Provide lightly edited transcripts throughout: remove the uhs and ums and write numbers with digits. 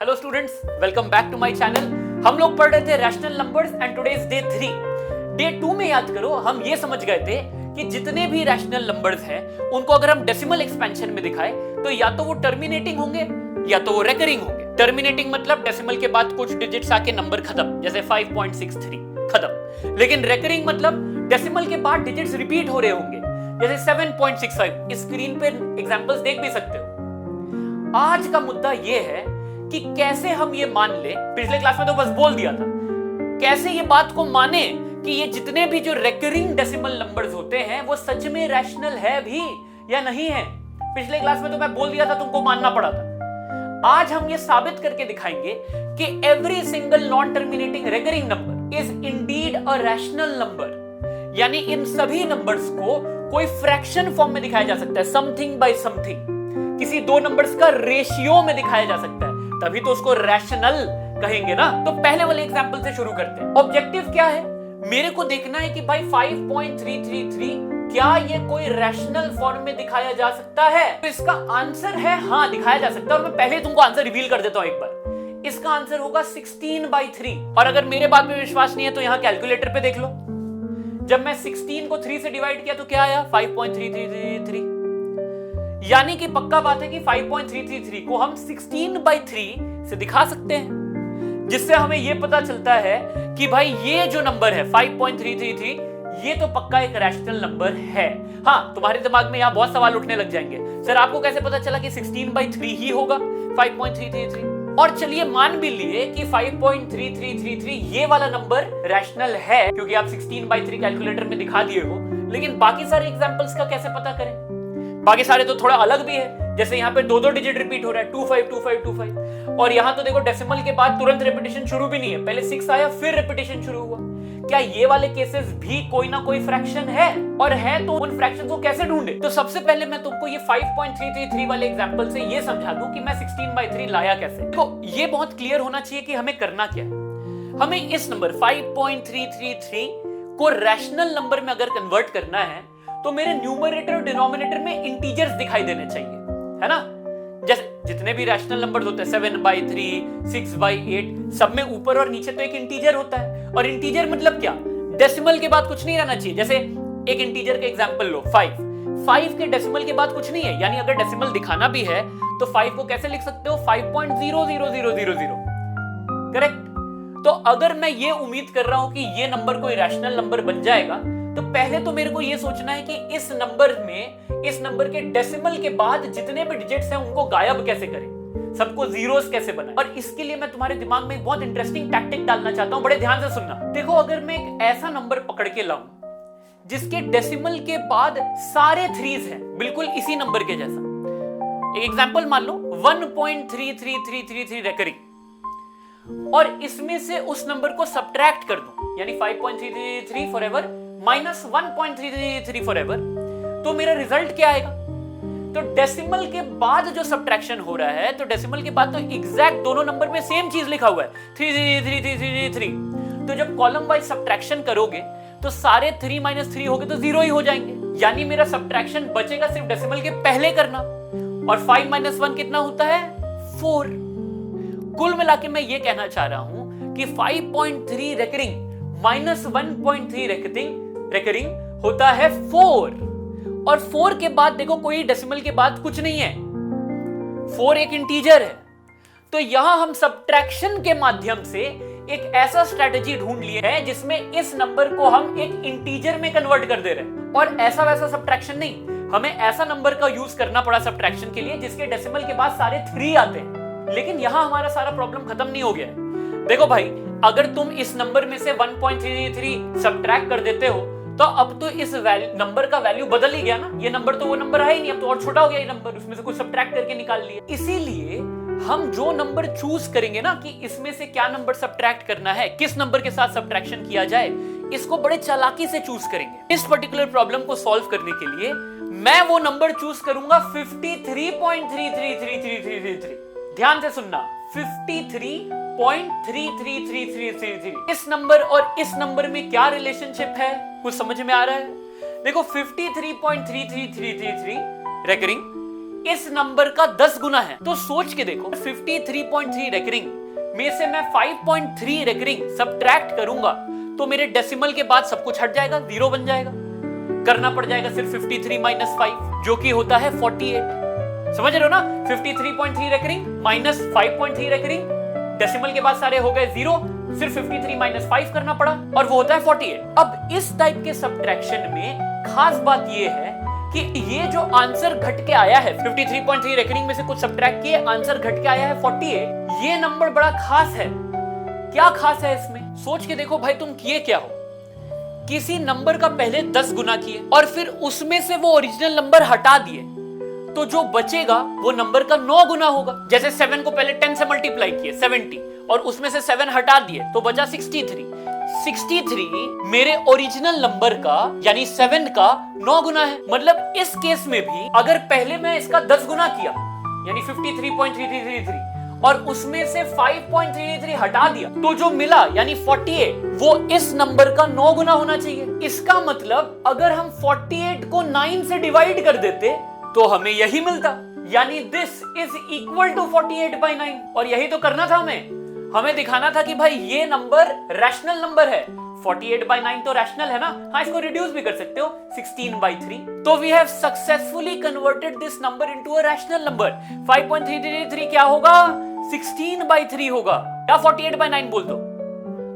Hello students, welcome back to my channel. हम लोग पढ़ रहे थे rational numbers and today is day 3। Day 2 में याद करो हम ये समझ गए थे कि जितने भी रैशनल नंबर्स हैं उनको अगर हम डेसिमल एक्सपेंशन में दिखाएं तो या तो वो टर्मिनेटिंग होंगे या तो वो रेकरिंग होंगे। टर्मिनेटिंग मतलब डेसिमल के बाद कुछ डिजिट्स आके नंबर खत्म, जैसे 5.63 खत्म। लेकिन रेकरिंग मतलब डेसिमल के बाद डिजिट्स रिपीट हो रहे होंगे, जैसे 7.65। इस स्क्रीन पे एग्जांपल्स देख भी सकते हो। आज का मुद्दा ये है कि कैसे हम ये मान ले, पिछले क्लास में तो बस बोल दिया था, कैसे ये बात को माने कि ये जितने भी जो रेकरिंग डेसिमल नंबर्स होते हैं वो सच में रैशनल है भी या नहीं है। पिछले क्लास में तो मैं बोल दिया था, तुमको मानना पड़ा था। आज हम ये साबित करके दिखाएंगे कि every single non terminating recurring number is indeed a rational number, यानी इन सभी नंबर्स को कोई फ्रैक्शन फॉर्म में दिखाया जा सकता है, समथिंग बाय समथिंग, किसी दो नंबर्स का रेशियो में दिखाया जा सकता है, तभी तो उसको रैशनल कहेंगे ना। तो पहले वाले एग्जांपल से शुरू करते हैं। ऑब्जेक्टिव क्या है? मेरे को देखना है कि भाई 5.333 क्या ये कोई रैशनल फॉर्म में दिखाया जा सकता है। तो इसका आंसर है हाँ, दिखाया जा सकता है। और मैं पहले तुमको आंसर रिवील कर देता हूं एक बार। इसका आंसर होगा 16/3। और अगर मेरे बात में विश्वास नहीं है तो यहां कैलकुलेटर पे देख लो। जब मैं 16 को 3 से डिवाइड किया तो क्या आया? 5.333। यानी कि पक्का बात है कि 5.333 को हम 16/3 से दिखा सकते हैं, जिससे हमें यह पता चलता है कि भाई ये जो नंबर है 5.333 ये तो पक्का एक रैशनल नंबर है। हाँ, तुम्हारे दिमाग में यहां बहुत सवाल उठने लग जाएंगे, सर आपको कैसे पता चला कि 16/3 ही होगा 5.333? और चलिए मान भी लिए कि 5.3333 ये वाला नंबर रैशनल है, क्योंकि आप 16/3 कैलकुलेटर में दिखा दिए हो। लेकिन बाकी सारे एग्जांपल्स का कैसे पता करें? बाकी सारे तो थोड़ा अलग भी है, जैसे यहाँ पे दो डिजिट रिपीट हो रहा है, 252525। और यहाँ तो देखो डेसिमल के बाद तुरंत रेपिटेशन शुरू भी नहीं है, पहले 6 आया फिर रेपिटेशन शुरू हुआ। क्या ये वाले केसेस भी कोई ना कोई फ्रैक्शन है? और है तो उन फ्रैक्शन को कैसे ढूंढे? तो सबसे पहले मैं तुमको ये 5.333 वाले एग्जांपल से ये समझा दूं कि मैं 16/3 लाया कैसे। देखो ये बहुत क्लियर होना चाहिए कि हमें करना क्या है। हमें इस नंबर 5.333 को रैशनल नंबर में अगर कन्वर्ट करना है तो मेरे न्यूमरेटर और डिनोमिनेटर में इंटीजर्स दिखाई देने चाहिए, है ना। जैसे जितने भी रैशनल नंबर्स होते हैं 7/3, 6/8, सब में ऊपर और नीचे तो एक इंटीजर होता है। और इंटीजर मतलब क्या? डेसिमल के बाद कुछ नहीं रहना चाहिए। जैसे एक इंटीजर का एग्जांपल लो, 5 के डेसिमल के बाद कुछ नहीं है, यानी अगर डेसिमल दिखाना भी है तो 5 को कैसे लिख सकते हो? 5.00000। करेक्ट। तो अगर मैं ये उम्मीद कर रहा हूं कि ये नंबर कोई रैशनल नंबर बन जाएगा, तो पहले तो मेरे को ये सोचना है कि इस नंबर के डेसिमल के बाद जितने भी डिजिट्स हैं उनको गायब कैसे करें, सबको जीरोस कैसे बनाएं। और इसके लिए मैं तुम्हारे दिमाग में एक बहुत इंटरेस्टिंग टैक्टिक डालना चाहता हूं, बड़े ध्यान से सुनना। देखो अगर मैं एक ऐसा नंबर पकड़ के लाऊं जिसके डेसिमल के बाद सारे थ्रीज हैं, बिल्कुल इसी नंबर के जैसा। एक एग्जांपल मान लो 1.33333 रेकरिंग, और इसमें से उस नंबर को सब्ट्रैक्ट कर दूं, यानी 5.333 फॉरएवर माइनस 1.333 फॉरएवर, तो मेरा रिजल्ट क्या आएगा? तो डेसिमल के बाद जो सब्ट्रैक्शन हो रहा है, तो डेसिमल के बाद तो एग्जैक्ट दोनों नंबर में सेम चीज लिखा हुआ है, 33333। तो जब कॉलम वाइज सब्ट्रैक्शन करोगे तो सारे 3 - 3 हो गए तो 0 ही हो जाएंगे, यानी मेरा सब्ट्रैक्शन बचेगा सिर्फ डेसिमल के पहले करना। और 5 - 1 कितना होता है? 4। कुल मिला के मैं ये कहना चाह रहा हूं कि 5.3 रेकरिंग माइनस 1.3 रेकरिंग होता है 4। और 4 के बाद देखो कोई डेसिमल के बाद कुछ नहीं है, 4 एक इंटीजर है। तो यहां हम सब्ट्रैक्शन के माध्यम से एक ऐसा स्ट्रेटजी ढूंढ लिए है जिसमें इस नंबर को हम एक इंटीजर में कन्वर्ट कर दे रहे हैं। और ऐसा वैसा सब्ट्रैक्शन नहीं, हमें ऐसा नंबर का यूज करना पड़ा सब्ट्रैक्शन के लिए जिसके डेसिमल के बाद सारे 3 आते हैं। लेकिन यहां हमारा सारा प्रॉब्लम खत्म नहीं हो गया है। देखो भाई, अगर तुम इस नंबर में से 1.333 सब्ट्रैक्ट कर देते हो तो अब तो इस नंबर का वैल्यू बदल ही गया ना। ये नंबर तो वो नंबर है ही नहीं, अब तो और छोटा हो गया ये नंबर, उसमें से कुछ सब्ट्रैक्ट करके निकाल लिया। इसीलिए हम जो नंबर चूज करेंगे ना कि इसमें से क्या नंबर सब्ट्रैक्ट करना है, किस नंबर के साथ सब्ट्रैक्शन किया जाए, इसको बड़े चालाकी से चूज करेंगे। इस पर्टिकुलर प्रॉब्लम को सॉल्व करने के लिए मैं वो नंबर चूज करूंगा 53.333333। ध्यान से सुनना, 53.333333। इस नंबर और इस नंबर में क्या रिलेशनशिप है, कुछ समझ में आ रहा है? देखो 53.3333 रेकरिंग इस नंबर का 10 गुना है। तो सोच के देखो 53.3 रेकरिंग में से मैं 5.3 रेकरिंग सबट्रैक्ट करूंगा तो मेरे डेसिमल के बाद सब कुछ हट जाएगा, 0 बन जाएगा। करना पड़ जाएगा सिर्फ 53 माइनस 5 जो कि होता है 48। समझ रहे हो ना? 53.3 रेकरिंग माइनस 5.3 रेकरिंग, डेसिमल के बाद सारे हो गए 0, सिर्फ 53 माइनस 5 करना पड़ा और वो होता है 48। अब इस टाइप के सब्ट्रैक्शन में खास बात ये है कि ये जो आंसर घट के आया है 53.3 रेकरिंग में से कुछ सब्ट्रैक्ट किए, आंसर घट के आया है 48। ये नंबर बड़ा खास है। क्या खास है इसमें? सोच के देखो भाई, तुम किए क्या हो? किसी नंबर का पहले 10 गुना किए और फिर उसमें से वो ओरिजिनल नंबर हटा दिए, तो जो बचेगा वो नंबर का 9 गुना होगा। जैसे 7 को पहले 10 से मल्टीप्लाई किए 70 और उसमें से 7 हटा दिए तो बचा 63 मेरे ओरिजिनल नंबर का यानी 7 का 9 गुना है। मतलब इस केस में भी अगर पहले मैं इसका 10 गुना किया यानी 53.3333 और उसमें से 5.33 हटा दिया तो जो मिला यानी 48 वो इस नंबर का 9 गुना होना चाहिए। इसका मतलब अगर हम 48 को 9 से डिवाइड कर देते तो हमें यही मिलता, यानी दिस इज इक्वल टू 48/9। और यही तो करना था हमें दिखाना था कि भाई ये नंबर रैशनल नंबर है। 48/9 तो रैशनल है ना? हाँ, इसको रिड्यूस भी कर सकते हो 16/3। तो we have successfully converted this number into a rational number. 5.333 क्या होगा? 16/3 होगा या 48/9 बोल दो।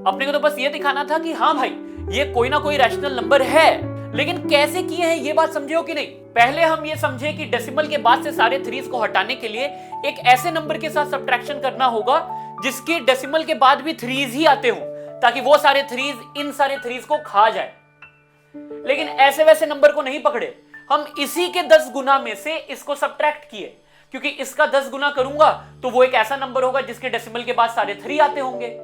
अपने को तो बस ये दिखाना था कि हाँ भाई ये कोई ना कोई रैशनल नंबर है। लेकिन कैसे किए हैं ये बात समझे हो कि नहीं? पहले हम ये समझे कि डेसिमल के बाद से सारे थ्रीज को हटाने के लिए एक ऐसे नंबर के साथ सब्ट्रैक्शन करना होगा जिसके डेसिमल के बाद भी थ्रीज ही आते हो, ताकि वो सारे थ्रीज इन सारे थ्रीज को खा जाए। लेकिन ऐसे वैसे नंबर को नहीं पकड़े, हम इसी के 10 गुना में से इसको सब्ट्रैक्ट किए, क्योंकि इसका 10 गुना करूंगा तो वो एक ऐसा नंबर होगा जिसके डेसिमल के बाद सारे 3 आते होंगे।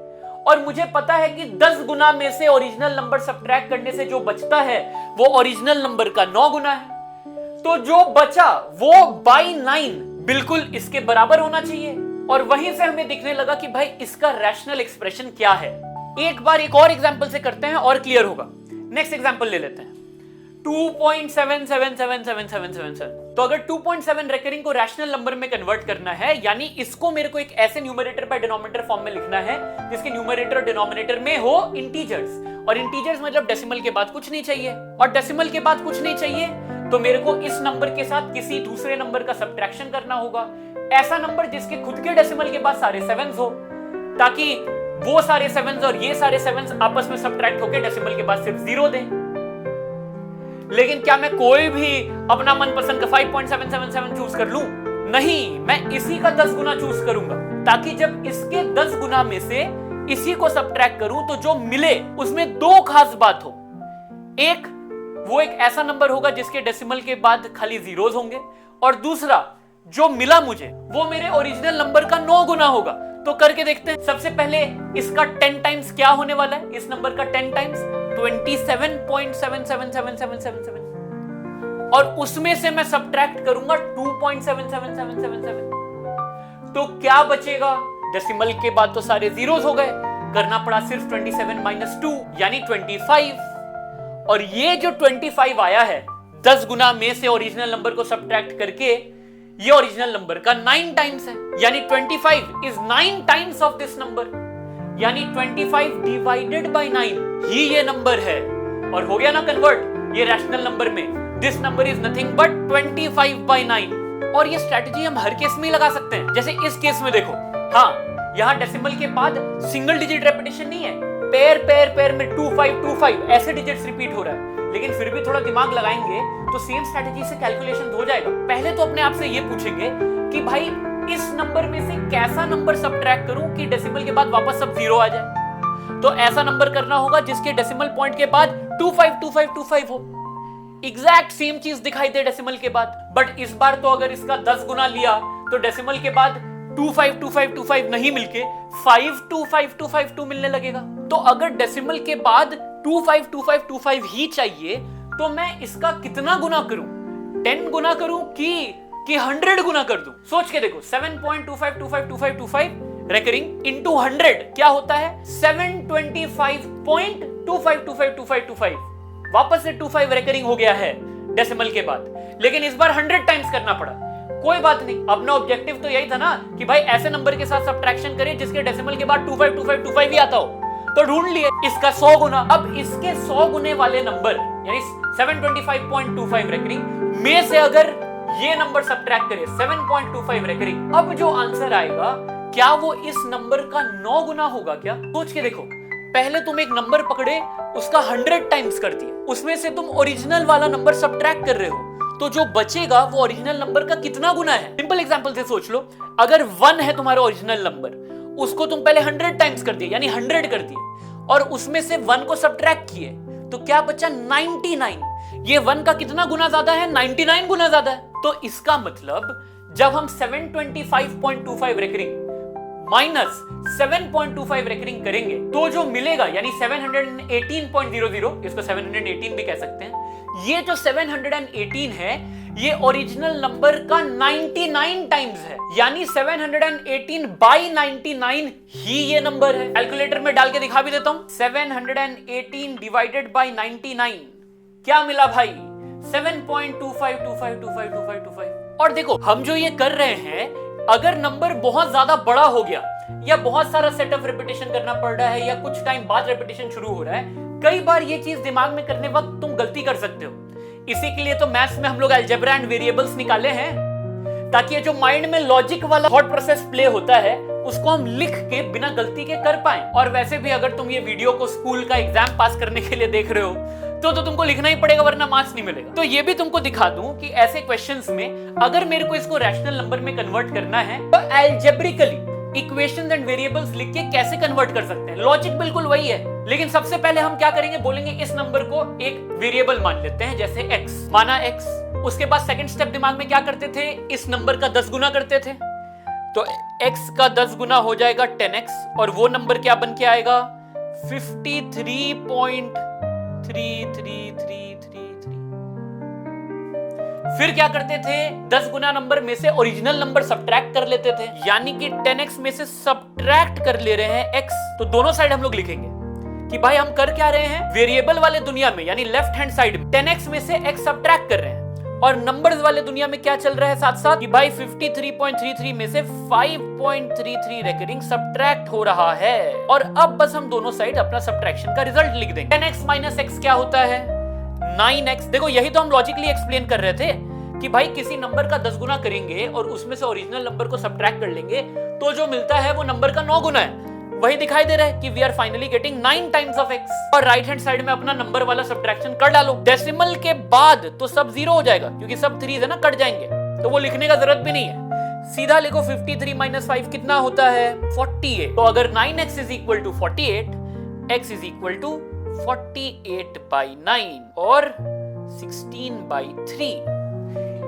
और मुझे पता है कि 10 गुना में से ओरिजिनल नंबर सब्ट्रैक्ट करने से जो बचता है वो ओरिजिनल नंबर का 9 गुना है। तो जो बचा वो बाई 9 बिल्कुल इसके बराबर होना चाहिए। और वहीं से हमें दिखने लगा कि भाई इसका रैशनल एक्सप्रेशन क्या है। एक बार एक और एग्जांपल से करते हैं और क्लियर होगा। नेक्स्ट एग्जांपल ले लेते हैं 2.777777। तो अगर 2.7 रेकरिंग को रैशनल नंबर में कन्वर्ट करना है, यानी इसको मेरे को एक ऐसे न्यूमरेटर बाय डिनोमिनेटर फॉर्म में लिखना है जिसके न्यूमरेटर और डिनोमिनेटर में हो इंटीजर्स। और इंटीजर्स मतलब डेसिमल के बाद कुछ नहीं चाहिए, और डेसिमल के बाद कुछ नहीं चाहिए तो मेरे को इस नंबर के साथ किसी दूसरे नंबर का सब्ट्रैक्शन करना होगा। ऐसा नंबर जिसके खुद के डेसिमल के बाद सारे 7s हो, ताकि वो सारे 7s और ये सारे 7s आपस में सब्ट्रैक्ट होकर डेसिमल के बाद सिर्फ 0 दें। लेकिन क्या मैं कोई भी अपना मनपसंद का 5.777 चूज कर लूं? नहीं, मैं इसी का 10 गुना चूज करूंगा, ताकि जब इसके 10 गुना में से इसी को सब्ट्रैक्ट करूं तो जो मिले उसमें 2 खास बात हो। एक, वो एक ऐसा नंबर होगा जिसके डेसिमल के बाद खाली जीरोस होंगे, और दूसरा जो मिला मुझे वो मेरे ओरिजिनल नंबर का 9 गुना होगा। तो करके देखते हैं। सबसे पहले इसका 10 टाइम्स क्या होने वाला है? इस नंबर का 10 टाइम्स 27.777777 और उसमें से मैं सब्ट्रैक्ट करूंगा 2.77777। तो क्या बचेगा? डेसिमल के बाद तो सारे जीरोस हो गए, करना पड़ा सिर्फ 27 - 2 यानी 25। और ये जो 25 आया है 10 गुना में से ओरिजिनल नंबर को सब्ट्रैक्ट करके, ये ओरिजिनल नंबर का 9 टाइम्स है, यानी 25 is 9 times of this number, यानी 25 डिवाइडेड बाय 9 ही ये नंबर है। और हो गया ना कन्वर्ट ये रैशनल नंबर में। This number is nothing but 25/9। और ये स्ट्रेटजी हम हर केस में लगा सकते हैं। जैसे इस केस में देखो, हाँ यहां डेसिमल के बाद सिंगल डिजिट रेपिटेशन नहीं है, पेयर पेयर पेयर में 2525 ऐसे डिजिट्स रिपीट हो रहा है। लेकिन फिर भी थोड़ा दिमाग लगाएंगे तो सेम स्ट्रेटजी से कैलकुलेशन हो जाएगा। पहले तो अपने आप से ये पूछेंगे कि भाई इस नंबर में से कैसा नंबर सब्ट्रैक्ट करूं कि डेसिमल के बाद वापस सब 0 आ जाए। तो ऐसा नंबर करना होगा जिसके डेसिमल पॉइंट के बाद 252525 हो। एग्जैक्ट सेम चीज दिखाई दे डेसिमल के बाद। बट इस बार तो अगर इसका 10 गुना लिया तो डेसिमल के बाद 252525 नहीं मिलके 525252 मिलने लगेगा। तो अगर डेसिमल के बाद 252525 ही चाहिए तो मैं इसका कितना गुना करूं? 10 गुना करूं कि 100 गुना कर दूं? सोच के देखो, 7.252525 रेकरिंग इनटू 100 क्या होता है? 725.252525। वापस से 25 रेकरिंग हो गया है डेसिमल के बाद, लेकिन इस बार 100 टाइम्स करना पड़ा। कोई बात नहीं, अपना ऑब्जेक्टिव तो यही था ना कि भाई ऐसे नंबर के साथ सब्ट्रैक्शन करें जिसके डेसिमल के बाद 252525 ही आता हो। तो ढूंढ लिए इसका 100 गुना। अब इसके 100 गुने वाले नंबर यानी 725.25 रेकरिंग में से अगर ये नंबर सब्ट्रैक्ट करें 7.25 रेकरिंग, अब जो आंसर आएगा क्या वो इस नंबर का 9 गुना होगा क्या? सोच के देखो, पहले तुम एक नंबर पकड़े, उसका 100 टाइम्स कर दिया, उसमें से तुम ओरिजिनल वाला नंबर सब्ट्रैक्ट कर रहे हो, तो जो बचेगा वो ओरिजिनल नंबर का कितना गुना है? सिंपल एग्जांपल से सोच लो, अगर 1 है तुम्हारा ओरिजिनल नंबर, उसको तुम पहले 100 टाइम्स कर दिए यानी 100 कर दिए और उसमें से 1 को सब्ट्रैक्ट किए, तो क्या बचा? 99। ये 1 का कितना गुना ज्यादा है? 99 गुना ज्यादा है। तो इसका मतलब जब हम 725.25 रेकरिंग माइनस 7.25 रेकरिंग करेंगे तो जो मिलेगा यानी 718.00, इसको 718 भी कह सकते हैं, ये जो 718 है ये ओरिजिनल नंबर का 99 टाइम्स है, यानी 718 बाई 99 ही ये नंबर है। कैलकुलेटर में डाल के दिखा भी देता हूं, 718 डिवाइडेड बाई 99 क्या मिला भाई? 7.25252525। और देखो हम जो ये कर रहे हैं, अगर नंबर बहुत ज्यादा बड़ा हो गया या बहुत सारा सेट ऑफ रिपीटेशन करना पड़ रहा है या कुछ टाइम बाद रिपीटेशन शुरू हो रहा है, कई बार ये चीज दिमाग में करने वक्त तुम गलती कर सकते हो। इसी के लिए तो मैथ्स में हम लोग अलजेब्रा एंड वेरिएबल्स निकाले हैं, ताकि ये जो माइंड में लॉजिक वाला थॉट प्रोसेस प्ले होता है उसको हम लिख के बिना गलती के कर पाए। और वैसे भी अगर तुम ये वीडियो को स्कूल का एग्जाम पास करने के लिए देख रहे हो तो तुमको लिखना ही पड़ेगा, वरना मार्क्स नहीं मिलेगा। तो ये भी तुमको दिखा दूं कि ऐसे क्वेश्चंस में अगर मेरे को इसको रैशनल नंबर में कन्वर्ट करना है तो अलजेब्रिकली इक्वेशंस एंड वेरिएबल्स लिख के कैसे कन्वर्ट कर सकते हैं। लॉजिक बिल्कुल वही है, लेकिन सबसे पहले हम क्या करेंगे, बोलेंगे इस नंबर को एक वेरिएबल मान लेते हैं, जैसे x माना x। उसके बाद सेकंड स्टेप दिमाग में क्या करते थे, इस नंबर का 10 गुना करते थे, तो x का 10 गुना हो जाएगा 10x और वो नंबर क्या बन के आएगा 53.3333। फिर क्या करते थे, 10 गुना नंबर में से ओरिजिनल नंबर सब्ट्रैक्ट कर लेते थे, यानी कि 10x में से सब्ट्रैक्ट कर ले रहे हैं x, तो दोनों साइड हम लोग लिखेंगे कि भाई हम कर क्या रहे हैं, वेरिएबल वाले दुनिया में यानी लेफ्ट हैंड साइड में 10x में से x सब्ट्रैक्ट कर रहे हैं, और नंबर्स वाले दुनिया में क्या चल रहा है साथ साथ कि भाई 53.33 में से 5.33 रेकरिंग सब्ट्रैक्ट हो रहा है। और अब बस हम दोनों साइड अपना सब्ट्रैक्शन का रिजल्ट लिख देंगे। 10x माइनस x क्या होता है 9x। देखो यही तो हम लॉजिकली एक्सप्लेन कर रहे थे कि भाई किसी नंबर का 10 गुना करेंगे और उसमें से ओरिजिनल नंबर को सब्ट्रैक्ट कर लेंगे तो जो मिलता है वो नंबर का 9 गुना है। वही दिखाई दे रहा है कि we are finally getting 9 times of x। और राइट हैंड साइड में अपना नंबर वाला सब्ट्रैक्शन कर डालो। डेसिमल के बाद तो सब 0 हो जाएगा क्योंकि सब 3 है ना, कट जाएंगे, तो वो लिखने का जरूरत भी नहीं है, सीधा लिखो 53 माइनस 5 कितना होता है 48। तो अगर 9x is equal to 48, x is equal to 48/9 और 16/3।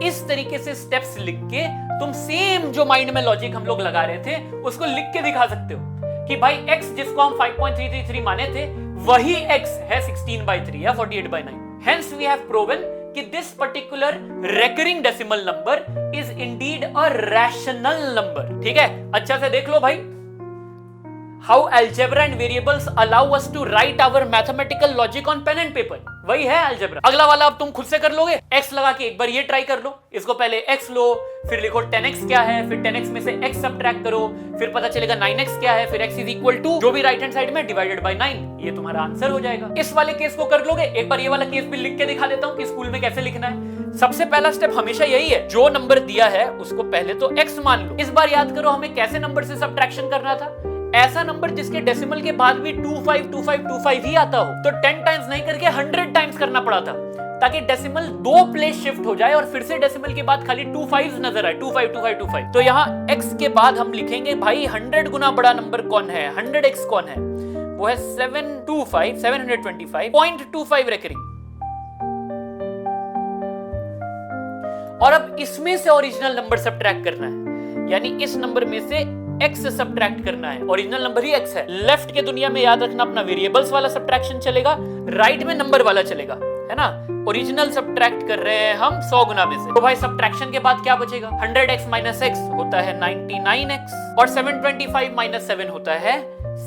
इस तरीके से स्टेप्स लिख के तुम सेम जो माइंड में लॉजिक हम लोग लगा रहे थे उसको लिख के दिखा सकते हो कि भाई x जिसको हम 5.333 माने थे वही x है 16/3 या 48/9। Hence we have proven कि this particular recurring decimal number is indeed a rational number। ठीक है, अच्छा से देख लो भाई, how algebra and variables allow us to write our mathematical logic on pen and paper। वही है अलजेब्रा। अगला वाला अब तुम खुद से कर लोगे, x लगा के एक बार ये ट्राई कर लो। इसको पहले x लो, फिर लिखो 10x क्या है, फिर 10x में से x सब्ट्रैक्ट करो, फिर पता चलेगा 9x क्या है, फिर x इज इक्वल टू जो भी राइट हैंड साइड में डिवाइडेड बाय 9, ये तुम्हारा आंसर हो जाएगा। इस वाले केस को कर लोगे, एक बार ये वाला केस भी लिख के दिखा देता हूं कि स्कूल में कैसे लिखना है। सबसे पहला स्टेप हमेशा यही है, जो नंबर दिया है उसको पहले तो x मान लो। इस बार याद करो हमें कैसे नंबर से सब्ट्रैक्शन करना था, ऐसा नंबर जिसके डेसिमल के बाद भी 252525 ही आता हो, तो 10 टाइम्स नहीं करके 100 टाइम्स करना पड़ा था ताकि डेसिमल 2 प्लेस शिफ्ट हो जाए और फिर से डेसिमल के बाद खाली 25 नजर आए, 252525। तो यहाँ x के बाद हम लिखेंगे भाई 100 गुना बड़ा नंबर कौन है, 100x कौन है, वो है 725.25 रेकरिंग। और अब इसमें से ओरिजिनल नंबर सब्ट्रैक्ट करना है, यानी इस नंबर में से x सब्ट्रैक्ट करना है। ओरिजिनल नंबर ही x है। लेफ्ट के दुनिया में याद रखना अपना वेरिएबल्स वाला सब्ट्रैक्शन चलेगा, राइट में नंबर वाला चलेगा, है ना। ओरिजिनल सब्ट्रैक्ट कर रहे हैं हम 100 गुना में से, तो भाई सब्ट्रैक्शन के बाद क्या बचेगा, 100x माइनस x होता है 99x और 725 माइनस 7 होता है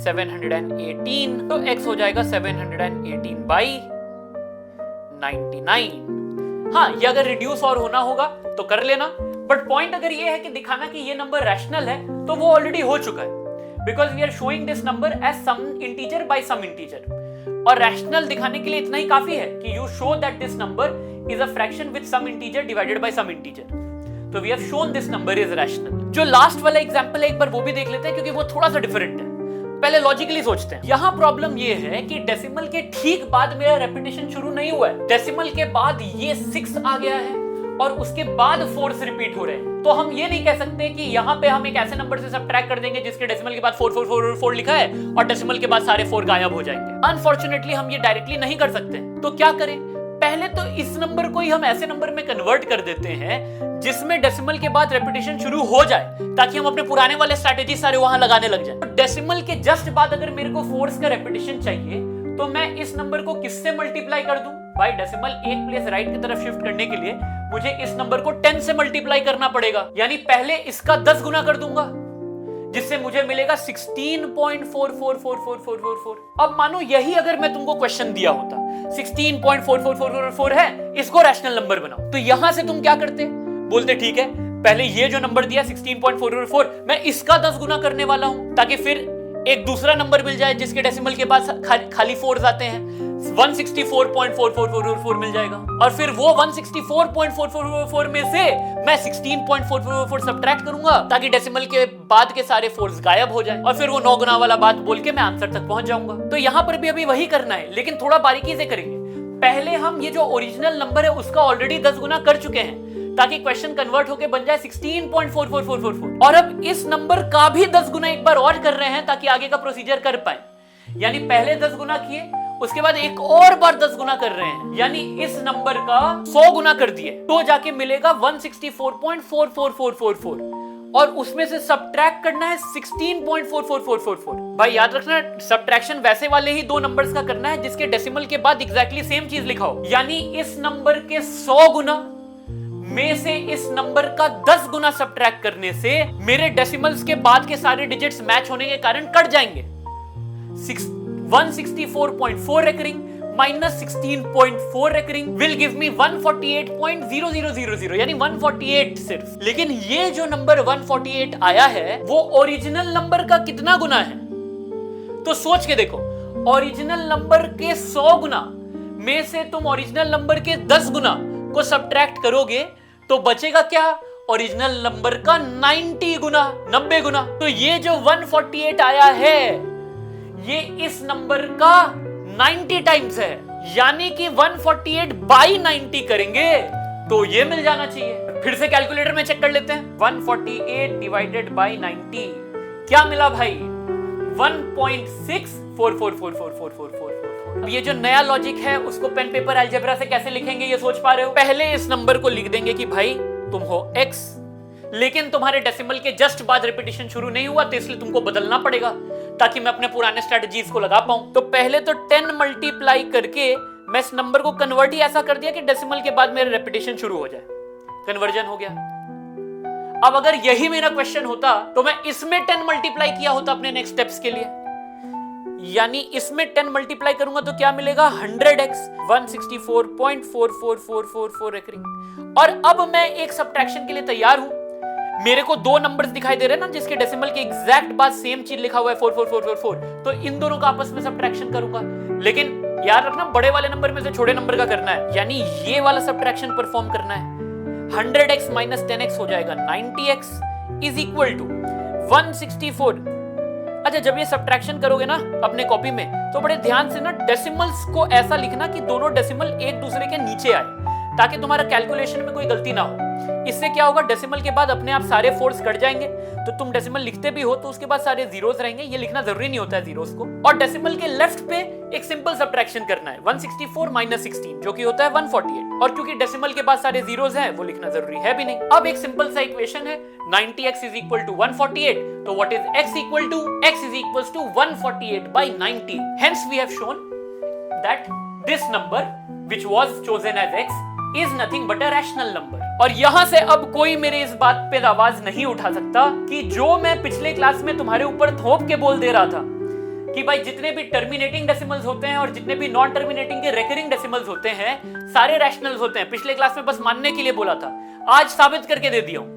718, तो x हो जाएगा 718/99। हाँ, ये अगर रिड्यूस और होना होगा तो कर लेना, बट पॉइंट अगर ये है कि दिखाना कि ये नंबर रैशनल है, तो वो ऑलरेडी हो चुका है, because we are showing this number as some integer by some integer. और रैशनल दिखाने के लिए इतना ही काफी है कि you show that this number is a fraction with some integer divided by some integer. तो we have shown this number is rational. जो लास्ट वाला एग्जांपल है एक बार वो भी देख लेते हैं, क्योंकि वो थोड़ा सा डिफरेंट है। पहले लॉजिकली सोचते हैं। यहां प्रॉब्लम ये है कि डेसिमल के ठीक बाद मेरा रेपिटेशन शुरू नहीं हुआ है। डेसिमल के बाद ये 6 आ गया है और उसके बाद 4 से रिपीट हो रहे हैं। तो हम ये नहीं कह सकते कि यहाँ पे हम एक ऐसे नंबर से सब्ट्रैक्ट कर देंगे जिसके डेसिमल के बाद 4 लिखा है और डेसिमल के बाद सारे 4 गायब हो जाएंगे। अनफॉर्चुनेटली हम ये डायरेक्टली नहीं कर सकते। तो क्या करें? पहले तो इस नंबर को ही हम ऐसे नंबर में कन्वर्ट कर देते हैं जिसमें डेसिमल के बाद रेपिटेशन शुरू हो जाए, ताकि हम अपने पुराने वाले स्ट्रैटेजी सारे वहां लगाने लग जाए। तो डेसिमल के जस्ट बाद अगर मेरे को 4 का रेपिटेशन चाहिए, तो मैं इस नंबर को किससे मल्टीप्लाई कर दूं? भाई डेसिमल एक प्लेस राइट की तरफ शिफ्ट करने के लिए मुझे इस नंबर को 10 से मल्टीप्लाई करना पड़ेगा, यानी पहले इसका 10 गुना कर दूंगा, जिससे मुझे मिलेगा 16.444444। अब मानो यही अगर मैं तुमको क्वेश्चन दिया होता 16.4444 है, इसको रैशनल नंबर बनाओ, तो यहां से तुम क्या करते? बोलते ठीक है, पहले ये जो नंबर दिया 16.444 मैं इसका 10 गुना करने वाला हूं, ताकि फिर एक दूसरा नंबर मिल जाए जिसके डेसिमल के बाद खाली 4 आते हैं, 164.4444 मिल जाएगा। और फिर वो 164.444 में से मैं 16.444 सब्ट्रैक्ट करूंगा, ताकि डेसिमल के बाद के सारे 4 गायब हो जाए, और फिर वो 9 गुना वाला बात बोल के मैं आंसर तक पहुंच जाऊंगा। तो यहां पर भी अभी वही करना है, लेकिन थोड़ा बारीकी से करेंगे। पहले हम ये जो ओरिजिनल नंबर है उसका ऑलरेडी 10 गुना कर चुके हैं, ताकि क्वेश्चन कन्वर्ट होके बन जाए 16.4444। और अब इस नंबर का भी 10 गुना एक बार और कर रहे हैं, ताकि आगे का प्रोसीजर कर पाए। यानी पहले 10 गुना किए, उसके बाद एक और बार 10 गुना कर रहे हैं, यानी इस नंबर का 100 गुना कर दिए, तो जाके मिलेगा 164.44444, और उसमें से सब्ट्रैक्ट करना है 16.44444। भाई याद रखना, सब्ट्रैक्शन वैसे वाले ही 2 नंबर्स का करना है जिसके डेसिमल के बाद एग्जैक्टली सेम चीज लिखा हो। यानी इस नंबर के 100 गुना में से इस नंबर का 10 गुना सब्ट्रैक्ट करने से मेरे डेसिमल्स के बाद के सारे डिजिट्स मैच होने के कारण कट जाएंगे। 164.4 recurring minus 16.4 recurring will give me 148.0000, यानी 148 सिर्फ। लेकिन ये जो नंबर 148 आया है वो ओरिजिनल नंबर का कितना गुना है? तो सोच के देखो, ओरिजिनल नंबर के 100 गुना में से तुम ओरिजिनल नंबर के 10 गुना को सब्ट्रैक्ट करोगे तो बचेगा क्या? ओरिजिनल नंबर का 90 गुना, 90 गुना। तो ये जो 148 आया है ये इस नंबर का 90 टाइम्स है, यानी कि 148 बाई 90 करेंगे तो ये मिल जाना चाहिए। फिर से कैलकुलेटर में चेक कर लेते हैं। 148 डिवाइडेड बाई 90 क्या मिला भाई? 1.64444444। ये जो नया लॉजिक है उसको पेन पेपर अलजेब्रा से कैसे लिखेंगे ये सोच पा रहे हो? पहले इस नंबर को लिख देंगे कि भाई तुम हो x, लेकिन तुम्हारे डेसिमल के जस्ट बाद रिपीटिशन शुरू नहीं हुआ, तो इसलिए तुमको बदलना पड़ेगा ताकि मैं अपने पुराने स्ट्रेटजीज को लगा पाऊं। तो पहले तो 10 मल्टीप्लाई करके मैं इस नंबर को कन्वर्ट ही ऐसा कर दिया कि डेसिमल के बाद मेरा रिपीटिशन शुरू हो जाए। कन्वर्जन हो गया। अब अगर यही मेरा क्वेश्चन होता तो मैं इसमें 10 मल्टीप्लाई किया होता अपने नेक्स्ट स्टेप्स के लिए, यानी इसमें 10 मल्टीप्लाई करूंगा तो क्या मिलेगा? 100x 164.44444 recurring. और अब मैं एक सब्ट्रैक्शन के लिए तैयार हूं। मेरे को 2 नंबर्स दिखाई दे रहे हैं ना जिसके डेसिमल के एग्जैक्ट बाद सेम चीज लिखा हुआ है 44444, तो इन दोनों का आपस में सब्ट्रैक्शन करूंगा। लेकिन याद रखना, बड़े वाले नंबर में से छोटे नंबर का करना है, यानी ये वाला सब्ट्रैक्शन परफॉर्म करना है। 100x माइनस 10x हो जाएगा 90x इज इक्वल टू 164। अच्छा, जब ये सब्ट्रैक्शन करोगे ना अपने कॉपी में तो बड़े ध्यान से ना डेसिमल्स को ऐसा लिखना कि दोनों डेसिमल एक दूसरे के नीचे आए, ताकि तुम्हारा कैलकुलेशन में कोई गलती ना हो। इससे क्या होगा? डेसिमल के बाद अपने आप सारे 4s कट जाएंगे, तो तुम डेसिमल लिखते भी हो तो उसके बाद सारे जीरोस रहेंगे। ये लिखना जरूरी नहीं होता है जीरोस को। और डेसिमल के लेफ्ट पे एक सिंपल सब्ट्रैक्शन करना है, 164 माइनस 16 जो कि होता है 148। और क्योंकि डेसिमल के बाद सारे जीरोस हैं वो लिखना जरूरी है भी नहीं। अब एक सिंपल सा इक्वेशन है, 90x इज इक्वल टू 148, तो what is x equal to? x is equal to 148 by 90। Hence we have shown that this number which was chosen as x is nothing but a rational number. और यहां से अब कोई मेरे इस बात पे आवाज नहीं उठा सकता कि जो मैं पिछले क्लास में तुम्हारे ऊपर थोप के बोल दे रहा था कि भाई जितने भी टर्मिनेटिंग डेसिमल्स होते हैं और जितने भी नॉन टर्मिनेटिंग के रेकरिंग डेसिमल्स होते हैं सारे रैशनल्स होते हैं, पिछले क्लास में बस मानने के लिए बोला था, आज साबित करके दे दिया हूं।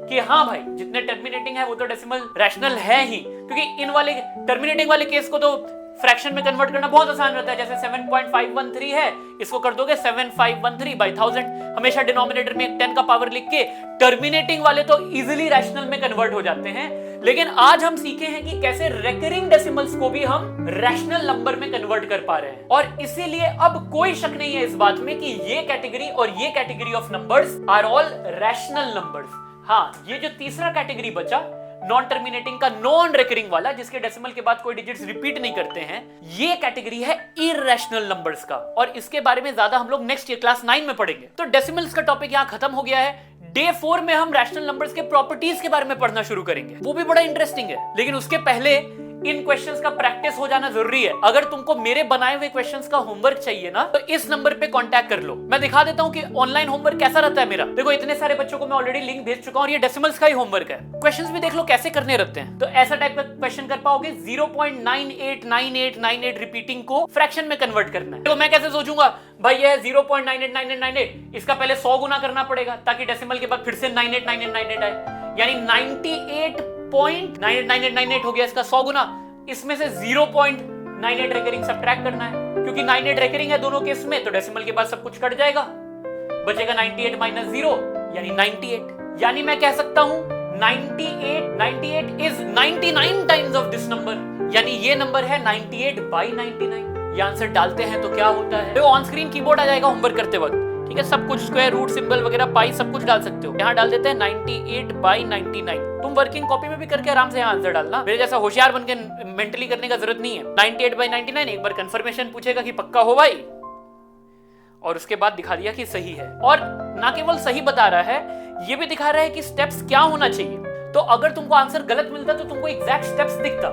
कि हाँ भाई जितने टर्मिनेटिंग है वो तो डेसिमल रैशनल है ही, क्योंकि इन वाले टर्मिनेटिंग वाले केस को तो फ्रैक्शन में कन्वर्ट करना बहुत आसान रहता है। जैसे 7.513 है, इसको कर दोगे 7513/1000, हमेशा डिनोमिनेटर में एक 10 का पावर लिख के। टर्मिनेटिंग वाले तो इजीली रैशनल में कन्वर्ट हो जाते हैं, लेकिन आज हम सीखे हैं कि कैसे रेकरिंग डेसिमल्स को भी हम रैशनल नंबर में कन्वर्ट कर पा रहे हैं। और इसीलिए अब कोई शक नहीं है इस बात में कि ये कैटेगरी और ये category of numbers are all rational numbers. हाँ, ये जो तीसरा कैटेगरी बचा नॉन टर्मिनेटिंग का, नॉन रेकरिंग वाला, जिसके डेसिमल के बाद कोई डिजिट्स रिपीट नहीं करते हैं, ये कैटेगरी है इररेशनल नंबर्स का। और इसके बारे में ज्यादा हम लोग नेक्स्ट ईयर क्लास 9 में पढ़ेंगे। तो डेसिमल्स का टॉपिक यहां खत्म हो गया है। डे 4 में हम रैशनल नंबर्स के प्रॉपर्टीज के बारे में पढ़ना शुरू करेंगे, वो भी बड़ा इंटरेस्टिंग है। लेकिन उसके पहले इन क्वेश्चंस का प्रैक्टिस हो जाना जरूरी है। अगर तुमको मेरे बनाए हुए क्वेश्चंस का होमवर्क चाहिए ना, तो इस नंबर पे कांटेक्ट कर लो। मैं दिखा देता हूं कि ऑनलाइन होमवर्क कैसा रहता है मेरा। देखो इतने सारे बच्चों को मैं ऑलरेडी लिंक भेज चुका हूं और ये डेसिमल्स का ही होमवर्क है। क्वेश्चंस भी देख लो कैसे करने रहते हैं। तो ऐसा टाइप का क्वेश्चन कर पाओगे 0.989898 रिपीटिंग को फ्रैक्शन में कन्वर्ट करना है। तो मैं कैसे सोचूंगा भाई ये है 0.989898, इसका पहले 100 गुना करना पड़ेगा ताकि डेसिमल के बाद फिर से 989898 आए, यानी 98.989898 हो गया इसका 100 गुना। इसमें से 0.98 रेकरिंग सब्ट्रैक्ट करना है, क्योंकि 98 रेकरिंग है दोनों केस में, तो डेसिमल के बाद सब कुछ कट जाएगा, बचेगा 98 - 0 यानी 98। यानी मैं कह सकता हूं 98 is 99 times of this number, यानी ये नंबर है 98/99। ये आंसर डालते हैं तो क्या होता है, तो ऑन स्क्रीन कीबोर्ड आ जाएगा होमवर्क करते वक्त, ठीक है। सब कुछ स्क्वायर रूट सिंबल वगैरह पाई सब कुछ डाल सकते हो। यहाँ डाल देते हैं 98/99। तुम वर्किंग कॉपी में भी करके आराम से यहाँ आंसर डालना, मेरे जैसा होशियार बनके मेंटली करने का जरूरत नहीं है। 98/99 एक बार कंफर्मेशन पूछेगा कि पक्का हो भाई, और उसके बाद दिखा दिया कि सही है। और ना केवल सही बता रहा है, ये भी दिखा रहा है कि स्टेप्स क्या होना चाहिए। तो अगर तुमको आंसर गलत मिलता तो तुमको एग्जैक्ट स्टेप्स दिखता,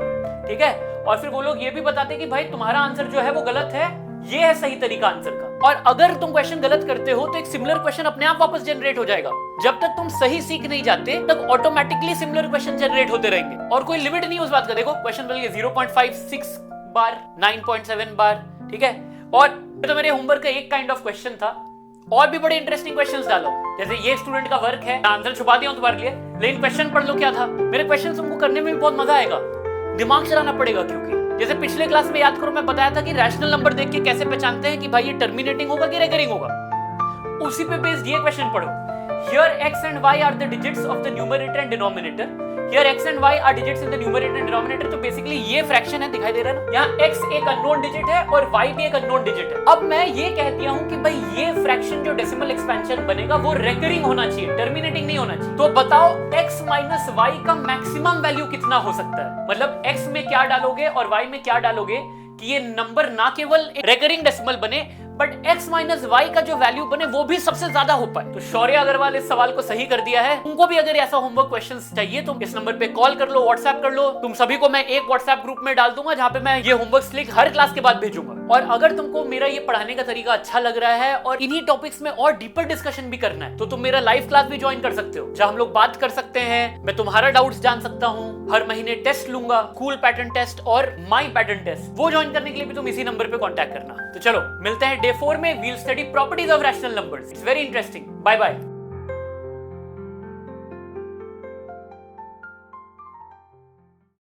ठीक है। और फिर वो लोग ये भी बताते कि भाई तुम्हारा आंसर जो है वो गलत है, ये है सही तरीका आंसर का। और अगर तुम क्वेश्चन गलत करते हो तो एक सिमिलर क्वेश्चन अपने आप वापस जनरेट हो जाएगा। जब तक तुम सही सीख नहीं जाते तब ऑटोमेटिकली सिमिलर क्वेश्चन जनरेट होते रहेंगे, और कोई लिमिट नहीं उस बात का। देखो क्वेश्चन बदल गया 0.56 बार, 9.7 बार, ठीक है। और तो मेरे होमवर्क का एक काइंड ऑफ क्वेश्चन था, और भी बड़े इंटरेस्टिंग क्वेश्चंस डालो। जैसे ये स्टूडेंट का वर्क है, आंसर छुपा दिया हूं तुम्हारे लिए, लेकिन क्वेश्चन पढ़ लो क्या था। मेरे क्वेश्चन तुमको करने में भी बहुत मजा आएगा, दिमाग चलाना पड़ेगा। क्योंकि जैसे पिछले क्लास में याद करो मैं बताया था कि रैशनल नंबर देख के कैसे पहचानते हैं कि भाई ये टर्मिनेटिंग होगा कि रेकरिंग होगा, उसी पे बेस्ड ये क्वेश्चन पढ़ो। Here x and y are the digits of the numerator and denominator. Here x and y are digits in the numerator and denominator. तो बेसिकली ये फ्रैक्शन है, दिखाई दे रहा है ना। यहाँ x एक अननोन डिजिट है और y भी एक अननोन डिजिट है। अब मैं ये कह दिया हूँ कि भाई ये फ्रैक्शन जो डेसिमल एक्सपेंशन बनेगा वो रेकरिंग होना चाहिए, टर्मिनेटिंग नहीं होना चाहिए। तो बताओ x माइनस y का मैक्सिमम वैल्यू कितना हो सकता है। मतलब x में क्या डालोगे और y में क्या डालोगे कि ये नंबर ना केवल रेकरिंग डेसिमल बने, बट x माइनस वाई का जो वैल्यू बने वो भी सबसे ज्यादा हो पाए। तो शौर्य अग्रवाल इस सवाल को सही कर दिया है। तुमको भी अगर ऐसा होमवर्क क्वेश्चंस चाहिए तो इस नंबर पे कॉल कर लो, व्हाट्सएप कर लो। तुम सभी को मैं एक व्हाट्सएप ग्रुप में डाल दूंगा जहां पे मैं ये होमवर्क लिंक हर क्लास के बाद भेजूंगा। और अगर तुमको मेरा ये पढ़ाने का तरीका अच्छा लग रहा है और इन्हीं टॉपिक्स में और डीपर डिस्कशन भी करना है, तो तुम मेरा लाइव क्लास भी ज्वाइन कर सकते हो, जहां हम लोग बात कर सकते हैं, मैं तुम्हारा डाउट्स जान सकता हूँ, हर महीने टेस्ट लूंगा, कूल पैटर्न टेस्ट और माई पैटर्न टेस्ट। वो ज्वाइन करने के लिए भी तुम इसी नंबर पे कॉन्टैक्ट करना। तो चलो मिलते हैं डे 4 में। We'll study properties of rational numbers. It's very interesting. Bye bye.